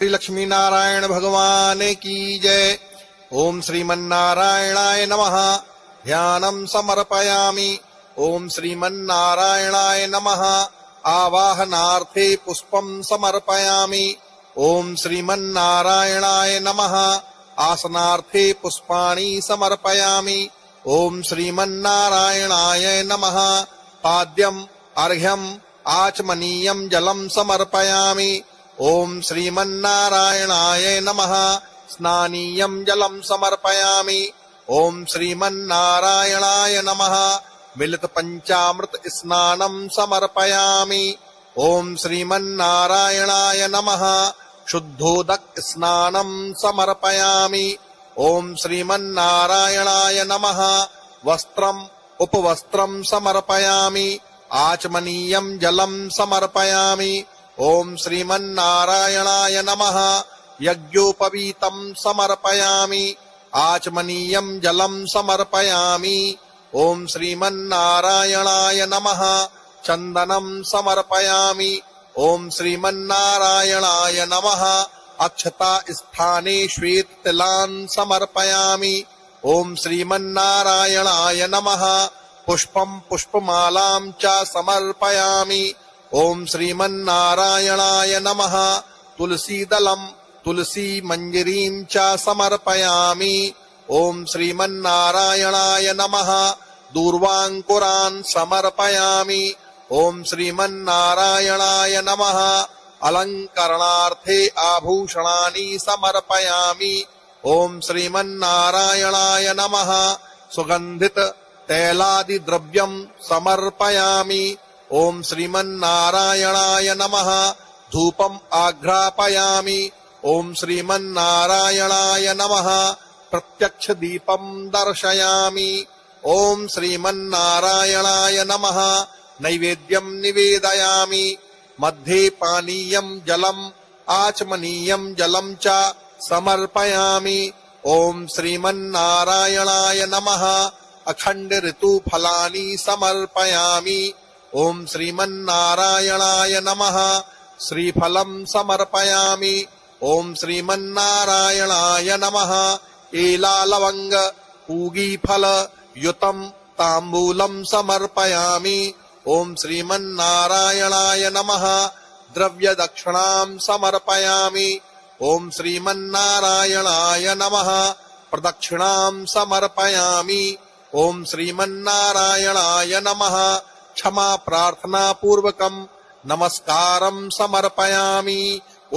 श्री लक्ष्मी नारायण भगवान की जय। ओम श्रीमन्नारायणाय नमः। ध्यानं समर्पयामि। ओम श्रीमन्नारायणाय नमः। आवाहनार्थे पुष्पं समर्पयामि। ओम श्रीमन्नारायणाय नमः। आसनार्थे पुष्पाणि समर्पयामि। ओम श्रीमन्नारायणाय नमः। पाद्यम् अर्घ्यम् आचमनीयं जलं समर्पयामि। ओम श्रीमन्नारायणाय नमः। स्नानीयं जलं समर्पयामि। ओम श्रीमन्नारायणाय नमः। मिलित पंचामृत स्नानं समर्पयामि। ओम श्रीमन्नारायणाय नमः। शुद्धोदक स्नानं समर्पयामि। ओम श्रीमन्नारायणाय नमः। वस्त्रम् उपवस्त्रं समर्पयामि। आचमनीयं जलं समर्पयामि। ओम श्रीमन्नारायणाय नमः। यज्ञोपवीतं समर्पयामि। आचमनीयं जलं समर्पयामि। ओम श्रीमन्नारायणाय नमः। चन्दनं समर्पयामि। ओम श्रीमन्नारायणाय नमः। अक्षता स्थाने श्वेत तिलान् समर्पयामि। ओम श्रीमन्नारायणाय नमः। पुष्पं पुष्पमालां च समर्पयामि। ओम श्रीमन्नारायणाय नमः। तुलसीदलं तुलसी मंजरीं च समर्पयामि। ओम श्रीमन्नारायणाय नमः। दूर्वांकुरान् समर्पयामि। ओम श्रीमन्नारायणाय नमः। अलंकरणार्थे आभूषणानि समर्पयामि। ओम श्रीमन्नारायणाय नमः। सुगंधित तैलादि द्रव्यं समर्पयामि। ओम श्रीमन्नारायणाय नमः। धूपम् आघ्रापयामि। ओम श्रीमन्नारायणाय नमः। प्रत्यक्ष दीपं दर्शयामि। ओम श्रीमन्नारायणाय नमः। नैवेद्यं निवेदयामि। मध्ये पानीयं जलम् आचमनीयं जलं च समर्पयामि। ओम श्रीमन्नारायणाय नमः। अखंड ऋतु फलानि समर्पयामि। ओम श्रीमन्नारायणाय नमः। श्रीफलं समर्पयामि। ओम श्रीमन्नारायणाय नमः। एलालवंग पूगीफल युतं तांबूलं समर्पयामि। ओम श्रीमन्नारायणाय नमः। द्रव्य दक्षिणां समर्पयामि। ओम श्रीमन्नारायणाय नमः। प्रदक्षिणां समर्पयामि। ओम श्रीमन्नारायणाय नमः। क्षमा प्रार्थना पूर्वकं नमस्कारं समर्पयामि।